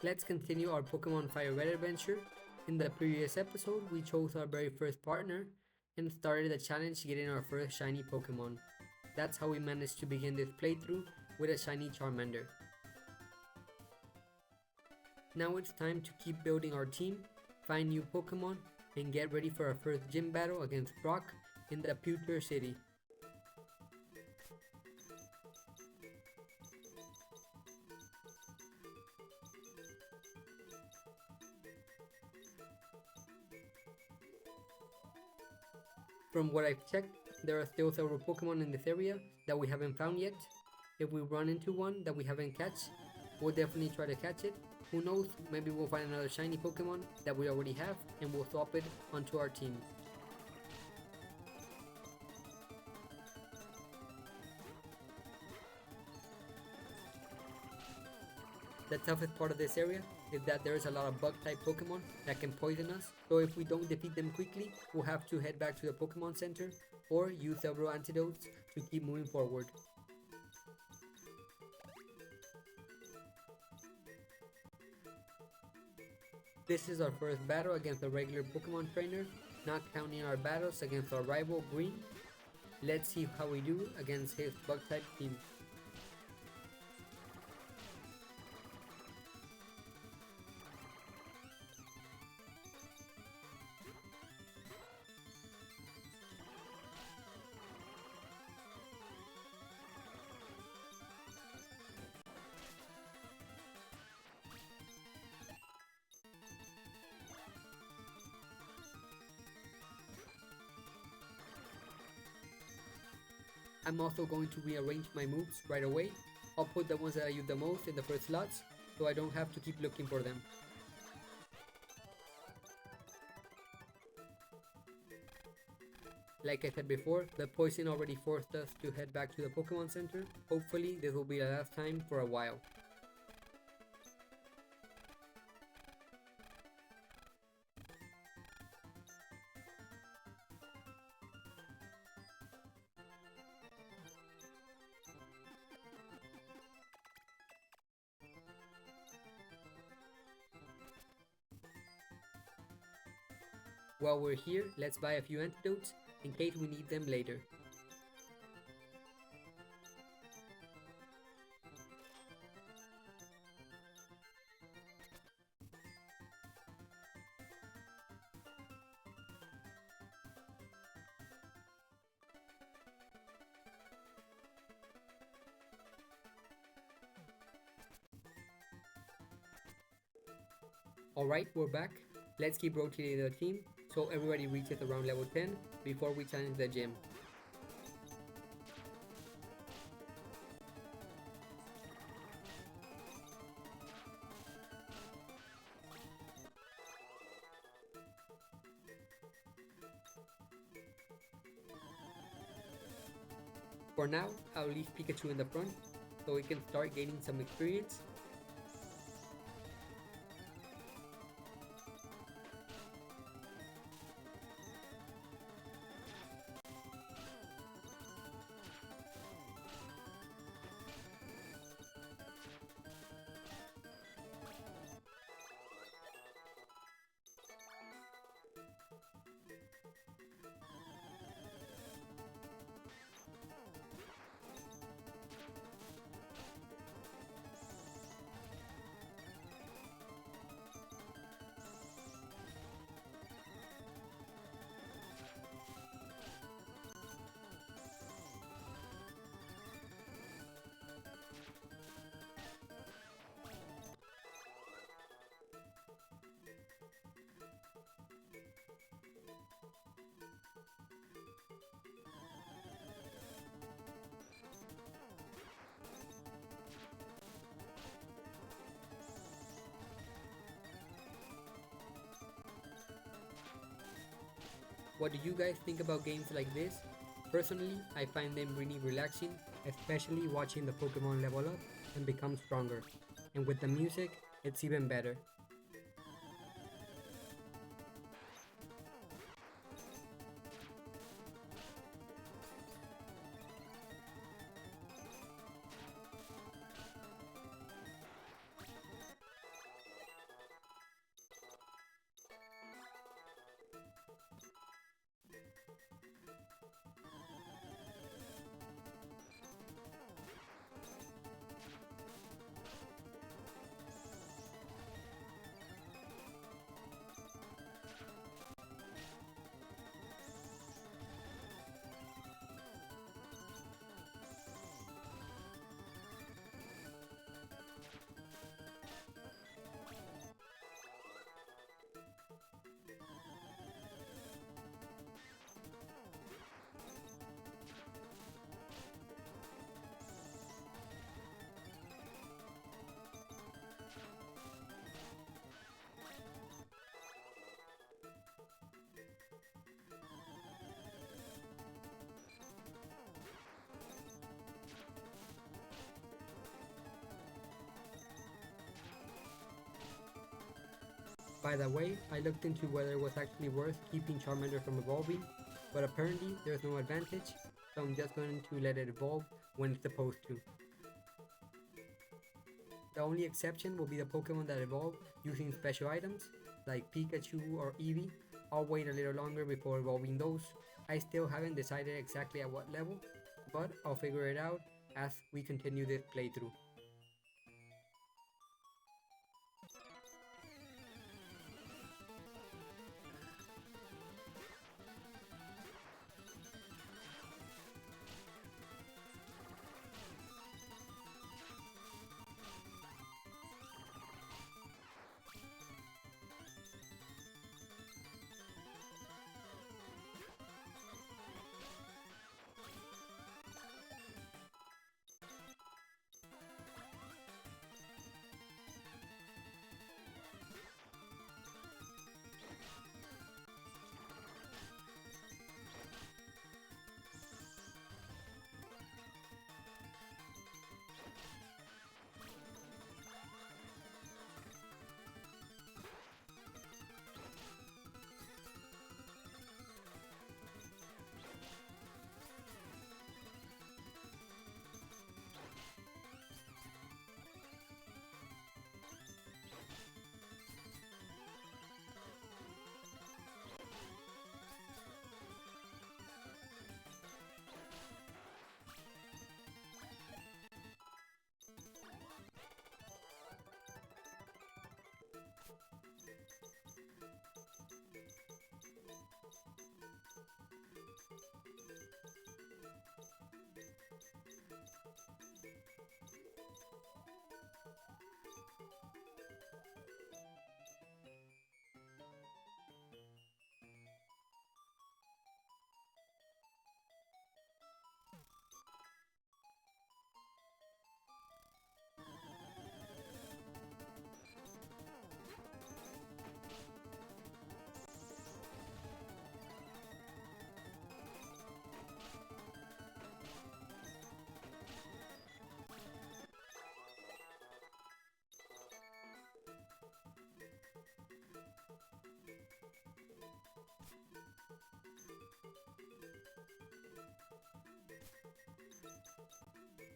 Let's continue our Pokémon FireRed adventure. In the previous episode, we chose our very first partner and started the challenge getting our first shiny Pokémon. That's how we managed to begin this playthrough with a Shiny Charmander. Now it's time to keep building our team, find new Pokémon, and get ready for our first gym battle against Brock in the Pewter City. From what I've checked, there are still several Pokemon in this area that we haven't found yet. If we run into one that we haven't catch, we'll definitely try to catch it. Who knows, maybe we'll find another shiny Pokemon that we already have and we'll swap it onto our team. The toughest part of this area is that there is a lot of bug type Pokemon that can poison us, so if we don't defeat them quickly, we'll have to head back to the Pokemon Center or use several antidotes to keep moving forward. This is our first battle against a regular Pokemon trainer, not counting our battles against our rival Green. Let's see how we do against his bug type team. I'm also going to rearrange my moves right away. I'll put the ones that I use the most in the first slots, so I don't have to keep looking for them. Like I said before, the poison already forced us to head back to the Pokemon Center. Hopefully this will be the last time for a while. While we're here, let's buy a few antidotes in case we need them later. Alright, we're back. Let's keep rotating the team so everybody reaches around level 10 before we challenge the gym. For now, I'll leave Pikachu in the front so we can start gaining some experience. What do you guys think about games like this? Personally, I find them really relaxing, especially watching the Pokemon level up and become stronger. And with the music, it's even better. By the way, I looked into whether it was actually worth keeping Charmander from evolving, but apparently there's no advantage, so I'm just going to let it evolve when it's supposed to. The only exception will be the Pokemon that evolve using special items, like Pikachu or Eevee. I'll wait a little longer before evolving those. I still haven't decided exactly at what level, but I'll figure it out as we continue this playthrough.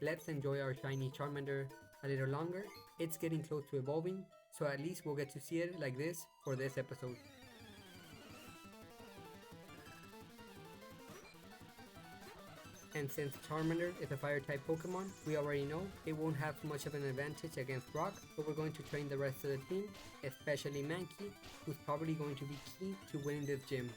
Let's enjoy our shiny Charmander a little longer. It's getting close to evolving, so at least we'll get to see it like this for this episode. And since Charmander is a fire-type Pokemon, we already know it won't have much of an advantage against Rock, but we're going to train the rest of the team, especially Mankey, who's probably going to be key to winning this gym.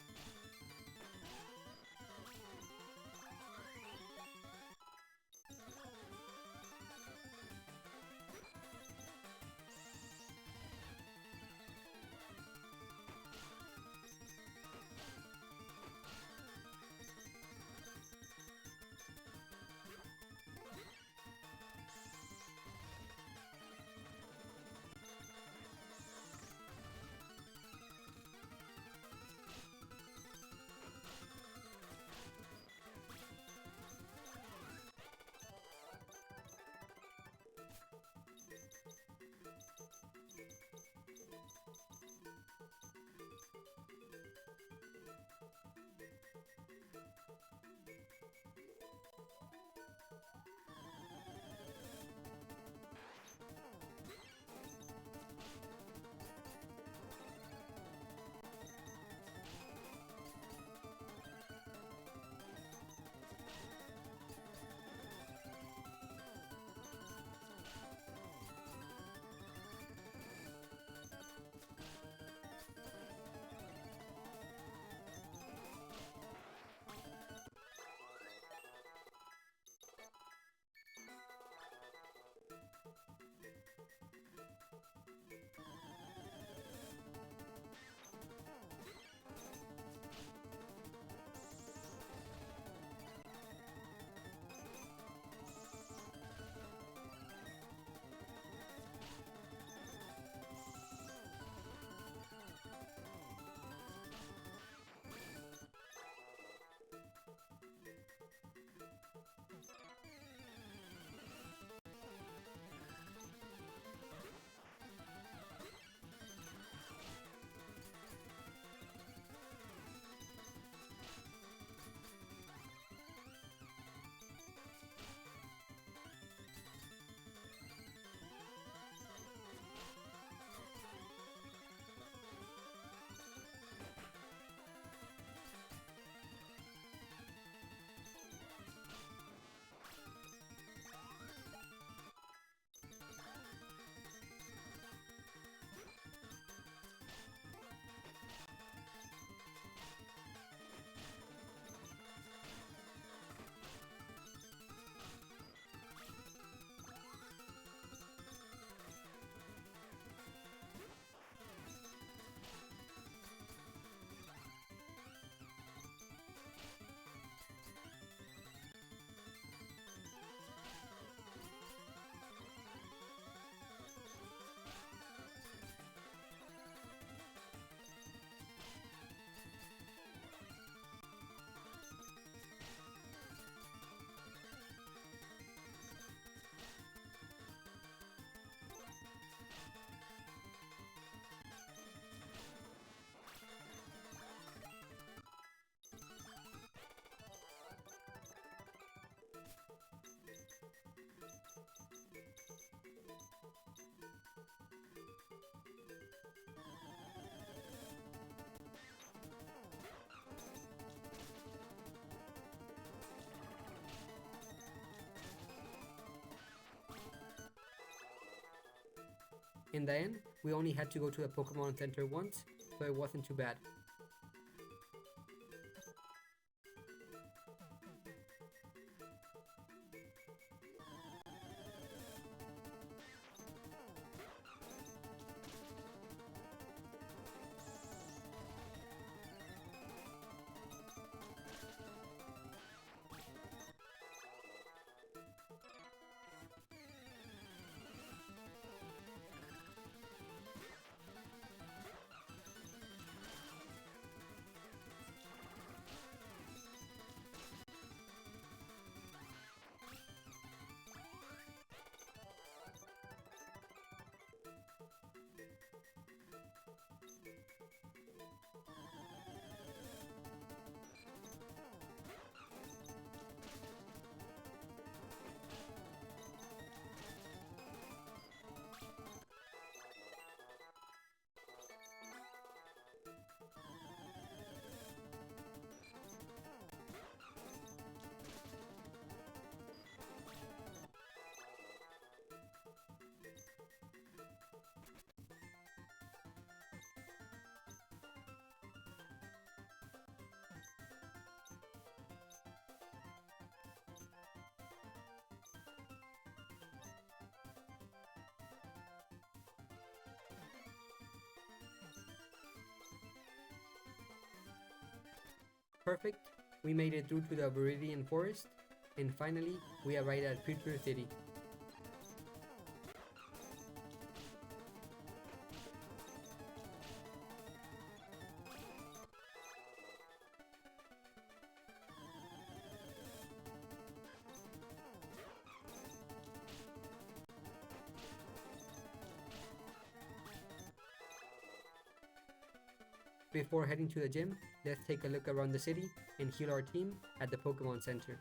In the end, we only had to go to the Pokemon Center once, so it wasn't too bad. Perfect, we made it through to the Viridian Forest, and finally we arrived at Pewter City. Before heading to the gym, let's take a look around the city and heal our team at the Pokemon Center.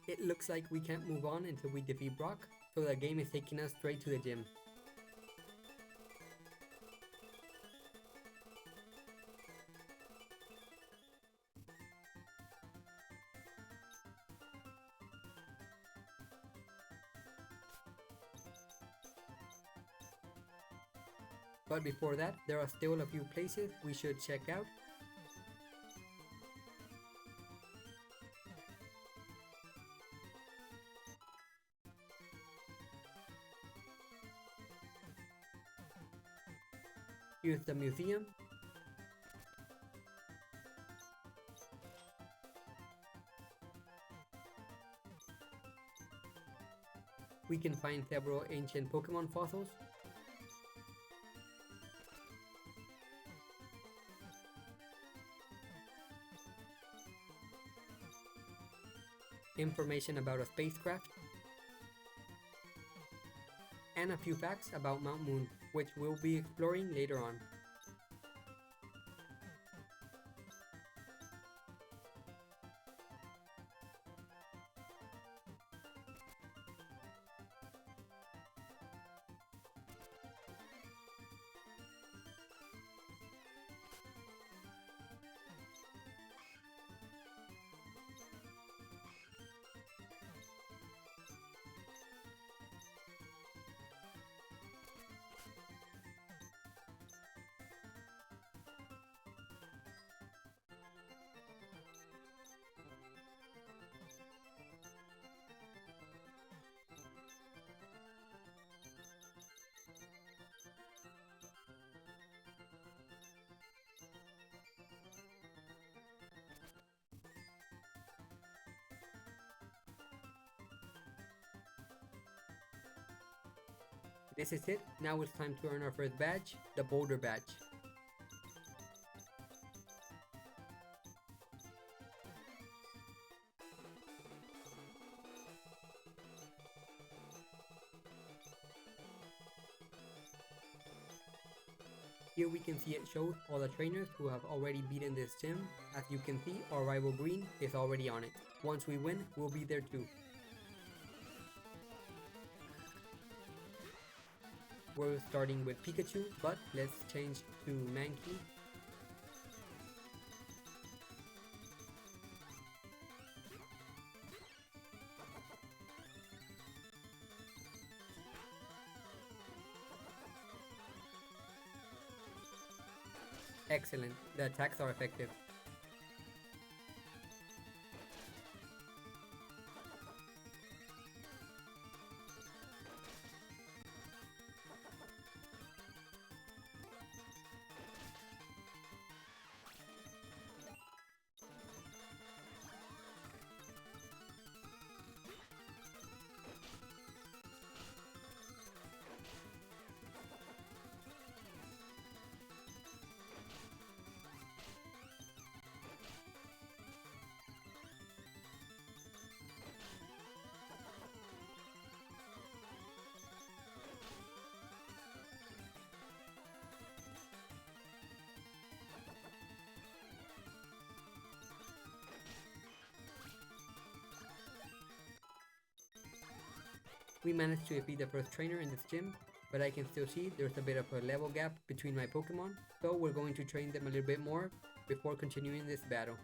It looks like we can't move on until we defeat Brock, so the game is taking us straight to the gym. But before that, there are still a few places we should check out. Here's the museum. We can find several ancient Pokemon fossils. Information about a spacecraft. And a few facts about Mount Moon, which we'll be exploring later on. This is it. Now it's time to earn our first badge, the Boulder Badge. Here we can see it shows all the trainers who have already beaten this gym. As you can see, our rival Green is already on it. Once we win, we'll be there too. We're starting with Pikachu, but let's change to Mankey. Excellent, the attacks are effective. We managed to defeat the first trainer in this gym, but I can still see there's a bit of a level gap between my Pokemon, so we're going to train them a little bit more before continuing this battle.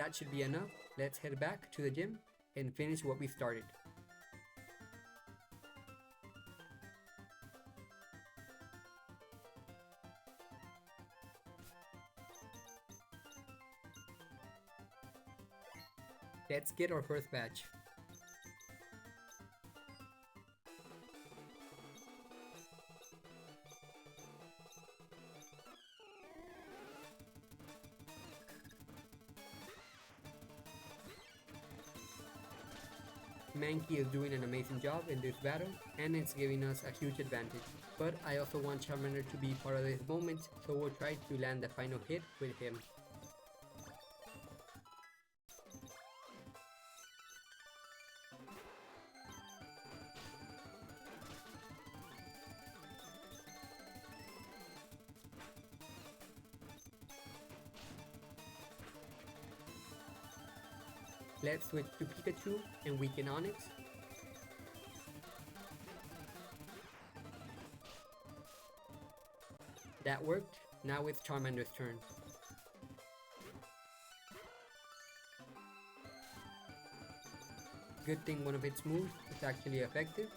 That should be enough. Let's head back to the gym and finish what we started. Let's get our first badge. Mankey is doing an amazing job in this battle, and it's giving us a huge advantage. But I also want Charmander to be part of this moment, so we'll try to land the final hit with him. Let's switch to Pikachu and weaken Onyx. That worked. Now it's Charmander's turn. Good thing one of its moves is actually effective.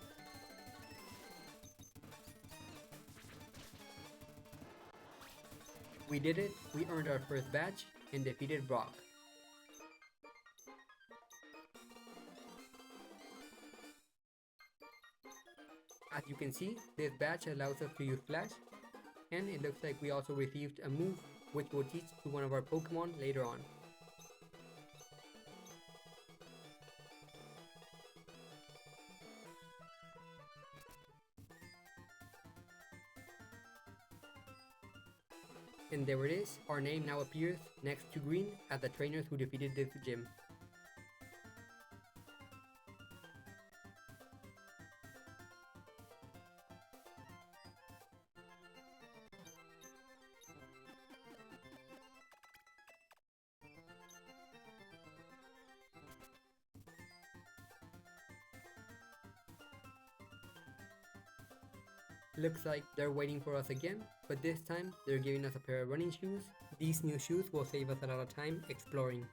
We did it. We earned our first badge and defeated Brock. As you can see, this badge allows us to use Flash, and it looks like we also received a move which we'll teach to one of our Pokemon later on. And there it is, our name now appears next to green as the trainers who defeated this gym. Looks like they're waiting for us again, but this time they're giving us a pair of running shoes. These new shoes will save us a lot of time exploring.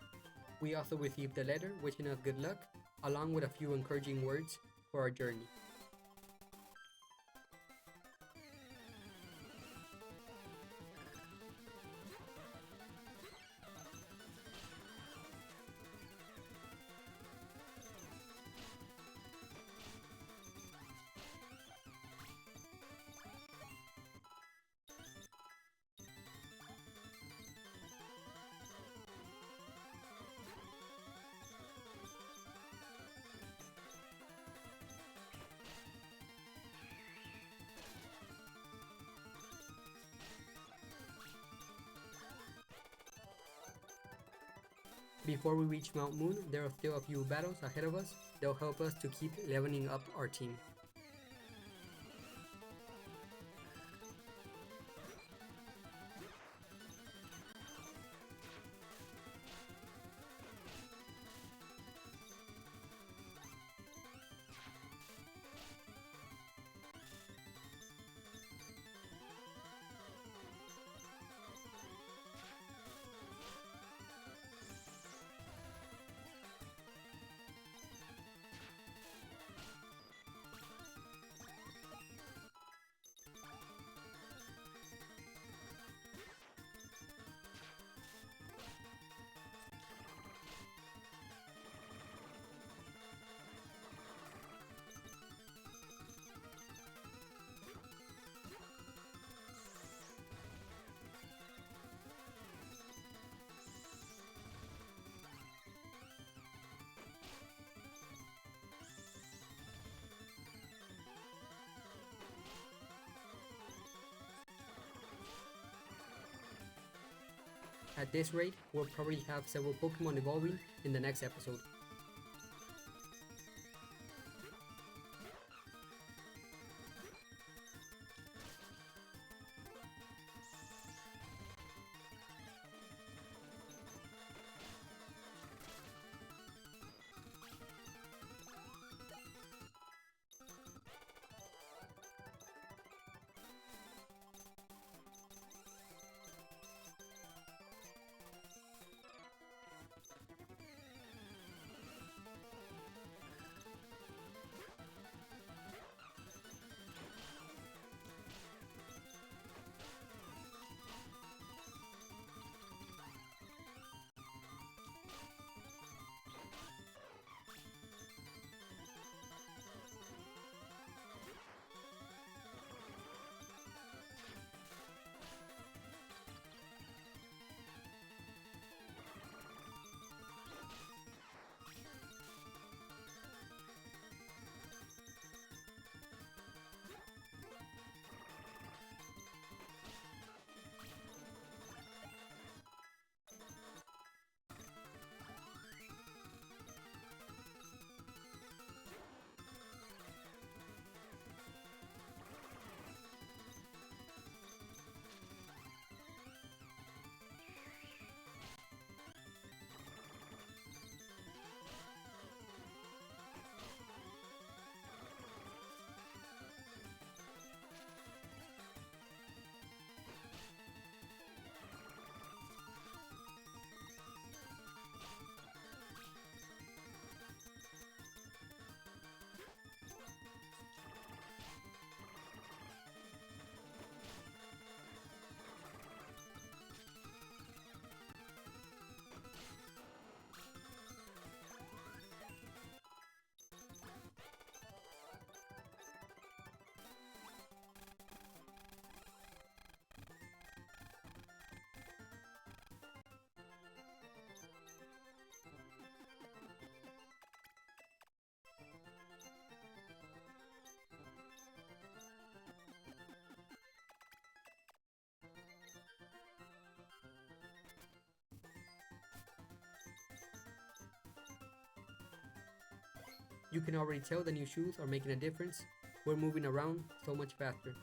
We also received a letter wishing us good luck, along with a few encouraging words for our journey. Before we reach Mount Moon, there are still a few battles ahead of us. They'll help us to keep leveling up our team. At this rate, we'll probably have several Pokemon evolving in the next episode. You can already tell the new shoes are making a difference. We're moving around so much faster.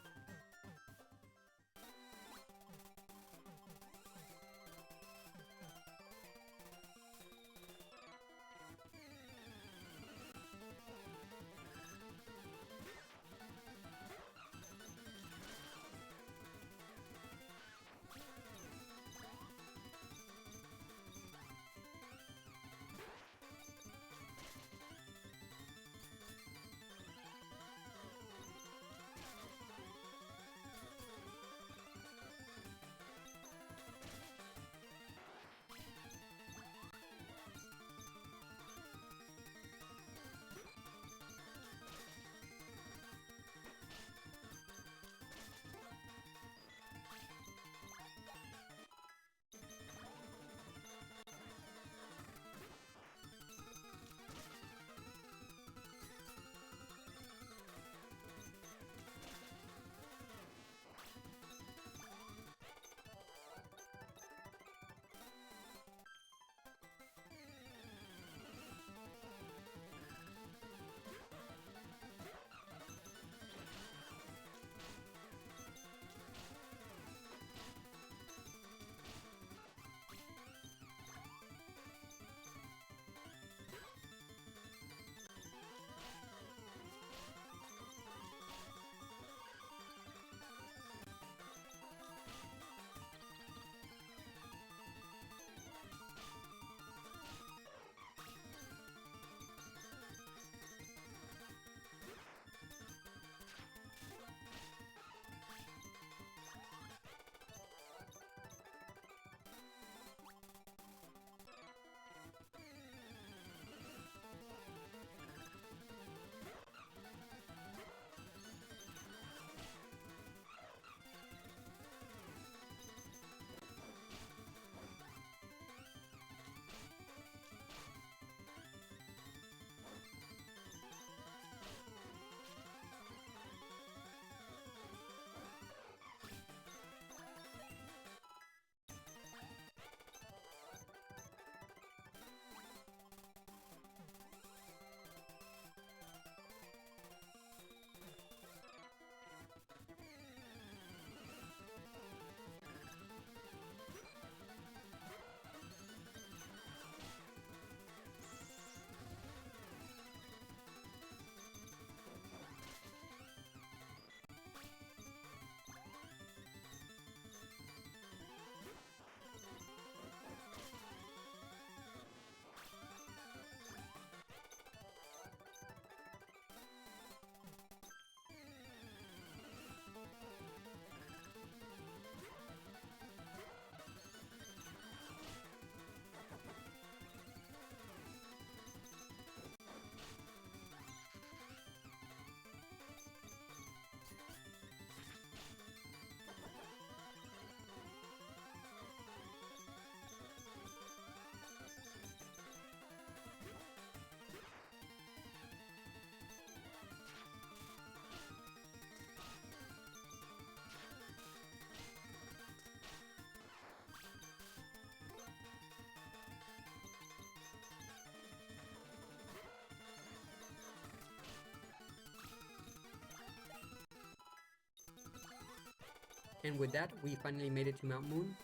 And with that, we finally made it to Mount Moon,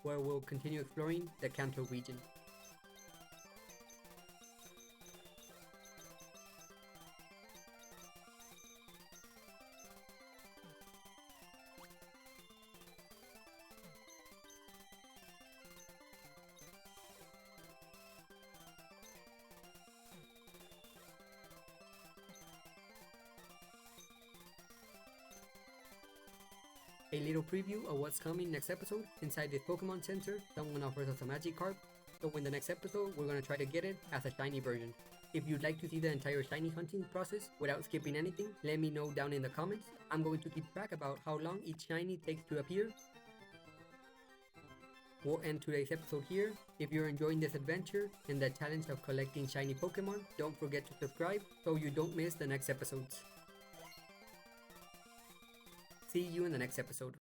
where we'll continue exploring the Kanto region. A little preview of what's coming next episode. Inside this Pokemon Center, someone offers us a Magikarp, so in the next episode, we're going to try to get it as a shiny version. If you'd like to see the entire shiny hunting process without skipping anything, let me know down in the comments. I'm going to keep track about how long each shiny takes to appear. We'll end today's episode here. If you're enjoying this adventure and the challenge of collecting shiny Pokemon, don't forget to subscribe so you don't miss the next episodes. See you in the next episode.